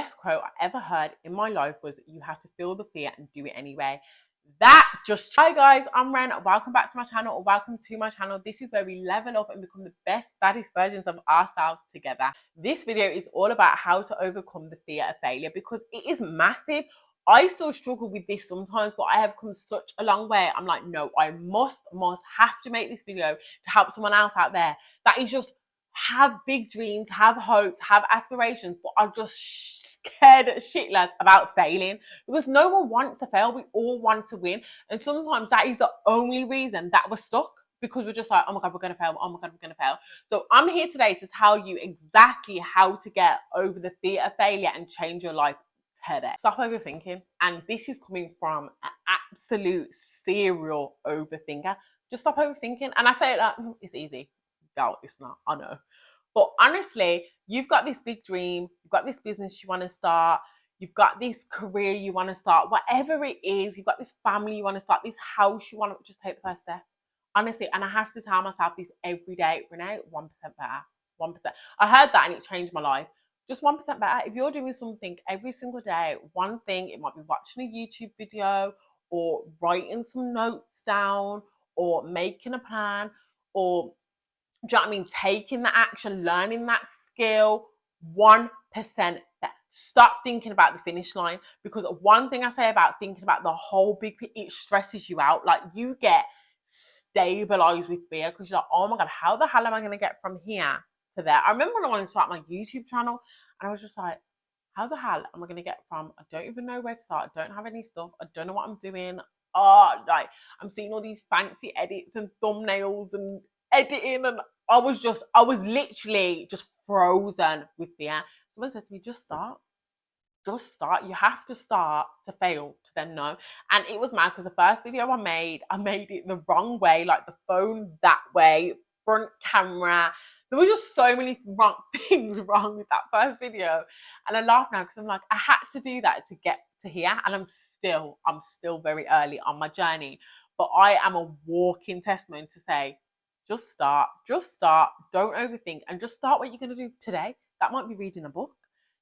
best quote I ever heard in my life was, you have to feel the fear and do it anyway. Hi guys, I'm Ren. Welcome back to my channel, or welcome to my channel. This is where we level up and become the best, baddest versions of ourselves together. This video is all about how to overcome the fear of failure, because it is massive. I still struggle with this sometimes, but I have come such a long way. I'm like, no, I must have to make this video to help someone else out there that is just have big dreams, have hopes, have aspirations, but are just scared shitless about failing, because no one wants to fail. We all want to win, and sometimes that is the only reason that we're stuck, because we're just like, oh my god, we're gonna fail, oh my god, we're gonna fail. So I'm here today to tell you exactly how to get over the fear of failure and change your life today. Stop overthinking. And this is coming from an absolute serial overthinker. Just stop overthinking. And I say it like, it's easy. No, it's not, I know. But honestly, you've got this big dream, you've got this business you want to start, you've got this career you want to start, whatever it is, you've got this family you want to start, this house you want to, just take the first step. Honestly, and I have to tell myself this every day, Renee, 1% better, 1%. I heard that and it changed my life. Just 1% better. If you're doing something every single day, one thing, it might be watching a YouTube video, or writing some notes down, or making a plan, or, do you know what I mean, taking the action, learning that skill, 1% better. Stop thinking about the finish line, because one thing I say about thinking about the whole big picture, it stresses you out. Like, you get stabilized with fear, because you're like, oh my god, how the hell am I going to get from here to there? I remember when I wanted to start my YouTube channel, and I was just like, how the hell am I going to get from, I don't even know where to start, I don't have any stuff, I don't know what I'm doing. Oh, like, I'm seeing all these fancy edits and thumbnails and editing, and I was literally just frozen with fear. Someone said to me, just start. Just start. You have to start to fail to then know. And it was mad, because the first video I made it the wrong way, like the phone that way, front camera. There were just so many things wrong with that first video. And I laugh now, because I'm like, I had to do that to get to here. And I'm still very early on my journey. But I am a walking testament to say, just start, don't overthink, and just start what you're going to do today. That might be reading a book.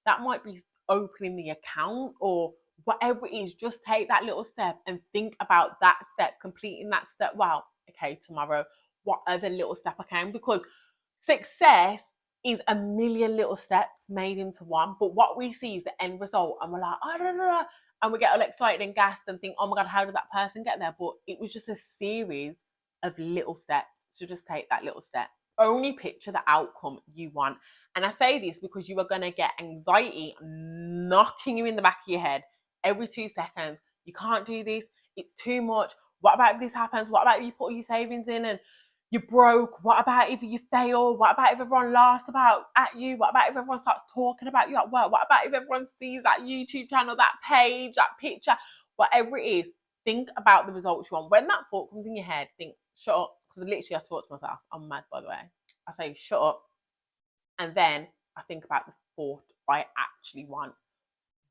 That might be opening the account, or whatever it is. Just take that little step and think about that step, completing that step. Wow, okay, tomorrow, what other little step I can? Because success is a million little steps made into one. But what we see is the end result, and we're like, I don't know. And we get all excited and gassed and think, oh my god, how did that person get there? But it was just a series of little steps. So just take that little step. Only picture the outcome you want. And I say this because you are going to get anxiety knocking you in the back of your head every 2 seconds. You can't do this. It's too much. What about if this happens? What about if you put all your savings in and you're broke? What about if you fail? What about if everyone laughs at you? What about if everyone starts talking about you at work? What about if everyone sees that YouTube channel, that page, that picture? Whatever it is, think about the results you want. When that thought comes in your head, think, shut up. Because literally I talk to myself. I'm mad, by the way. I say, shut up. And then I think about the thought I actually want.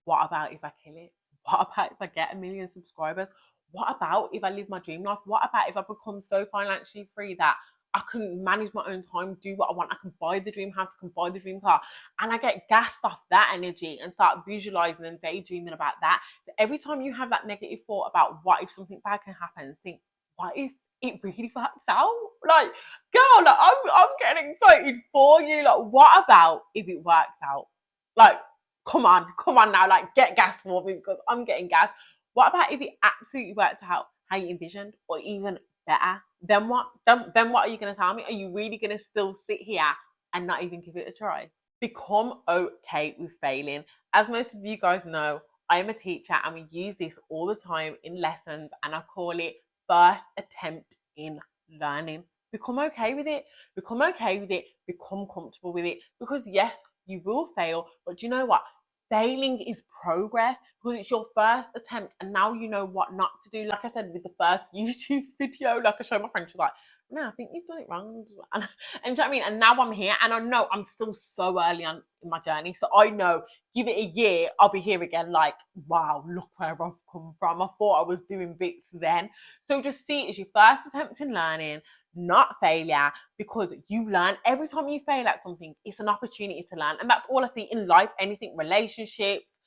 What about if I kill it? What about if I get 1 million subscribers? What about if I live my dream life? What about if I become so financially free that I can manage my own time, do what I want? I can buy the dream house, I can buy the dream car. And I get gassed off that energy and start visualizing and daydreaming about that. So every time you have that negative thought about what if something bad can happen, think, what if it really works out? Like, girl, like, I'm getting excited for you. Like, what about if it works out? Like, come on now, like, get gas for me, because I'm getting gas. What about if it absolutely works out how you envisioned, or even better? Then what? Then what are you going to tell me? Are you really going to still sit here and not even give it a try? Become okay with failing. As most of you guys know, I am a teacher, and we use this all the time in lessons, and I call it first attempt in learning. Become okay with it. Become okay with it. Become comfortable with it. Because yes, you will fail, but do you know what? Failing is progress, because it's your first attempt, and now you know what not to do. Like I said with the first YouTube video, like I showed my friend, she's like, no, I think you've done it wrong. And do you know what I mean? And now I'm here, and I know I'm still so early on in my journey. So I know, give it a year, I'll be here again, like, wow, look where I've come from. I thought I was doing bits then. So just see it as your first attempt in learning. not failure, because you learn. Every time you fail at something, it's an opportunity to learn. And that's all I see in life, anything, relationships,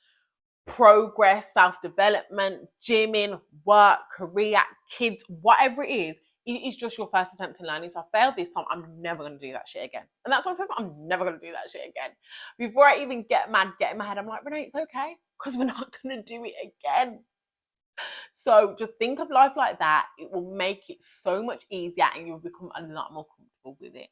progress, self-development, gymming, work, career, kids, whatever it is just your first attempt to learning. So I failed this time, I'm never going to do that shit again. And that's what I said, I'm never going to do that shit again. Before I even get mad, get in my head, I'm like, Renee, it's okay, because we're not going to do it again. So just think of life like that. It will make it so much easier and you'll become a lot more comfortable with it.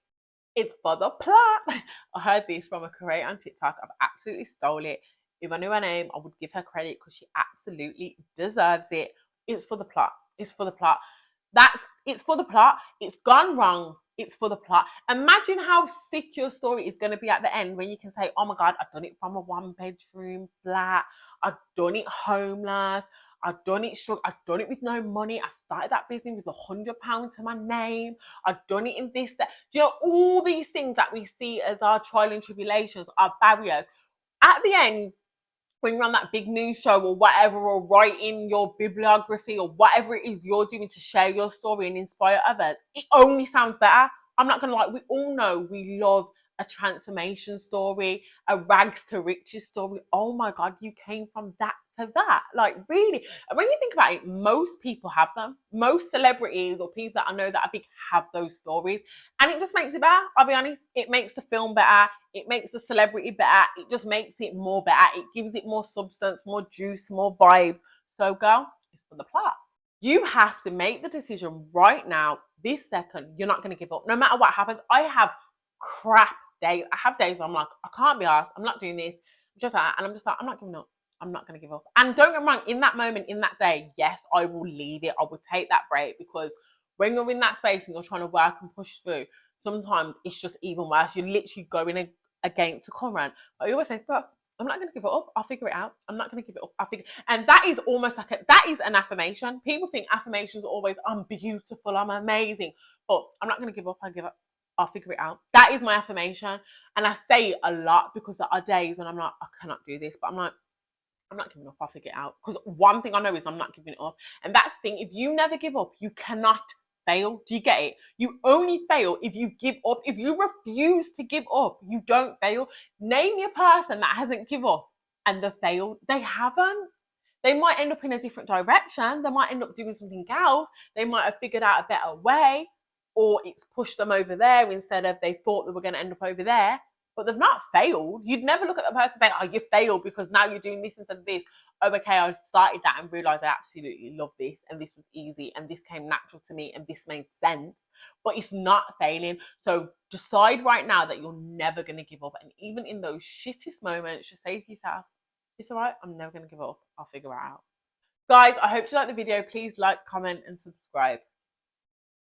It's for the plot. I heard this from a creator on TikTok. I've absolutely stole it. If I knew her name, I would give her credit because she absolutely deserves it. It's for the plot. It's for the plot. It's for the plot. It's gone wrong. It's for the plot. Imagine how sick your story is going to be at the end when you can say, oh my God, I've done it from a 1-bedroom flat. I've done it homeless. I've done it I've done it with no money. I started that business with £100 to my name. I've done it in this, that. You know, all these things that we see as our trial and tribulations, our barriers. At the end, when you're on that big news show or whatever, or writing your bibliography or whatever it is you're doing to share your story and inspire others, it only sounds better. I'm not going to lie. We all know we love a transformation story, a rags to riches story. Oh my God, you came from that to that. Like, really. And when you think about it, most people have them. Most celebrities or people that I know that are big have those stories. And it just makes it better. I'll be honest. It makes the film better. It makes the celebrity better. It just makes it more better. It gives it more substance, more juice, more vibes. So, girl, it's for the plot. You have to make the decision right now, this second. You're not going to give up. No matter what happens. I have crap days. I have days where I'm like, I can't be asked. I'm not doing this. I'm just like, I'm not giving up. I'm not going to give up. And don't get me wrong, in that moment, in that day, yes, I will leave it. I will take that break, because when you're in that space and you're trying to work and push through, sometimes it's just even worse. You're literally going against the current. But I always say, but I'm not going to give it up. I'll figure it out. I'm not going to give it up. And that is almost like that is an affirmation. People think affirmations are always, I'm beautiful, I'm amazing. But I'm not going to give up. I'll figure it out. That is my affirmation. And I say it a lot because there are days when I'm like, I cannot do this. But I'm like, I'm not giving up. I'll figure it out. Because one thing I know is I'm not giving it up. And that's the thing. If you never give up, you cannot fail. Do you get it? You only fail if you give up. If you refuse to give up, you don't fail. Name your person that hasn't given up and they failed. They haven't. They might end up in a different direction. They might end up doing something else. They might have figured out a better way, or it's pushed them over there instead of they thought they were going to end up over there. But they've not failed. You'd never look at the person and say, oh, you failed because now you're doing this instead of this. Oh, okay, I started that and realised I absolutely love this and this was easy and this came natural to me and this made sense. But it's not failing. So decide right now that you're never going to give up. And even in those shittest moments, just say to yourself, it's all right, I'm never going to give up. I'll figure it out. Guys, I hope you liked the video. Please like, comment and subscribe.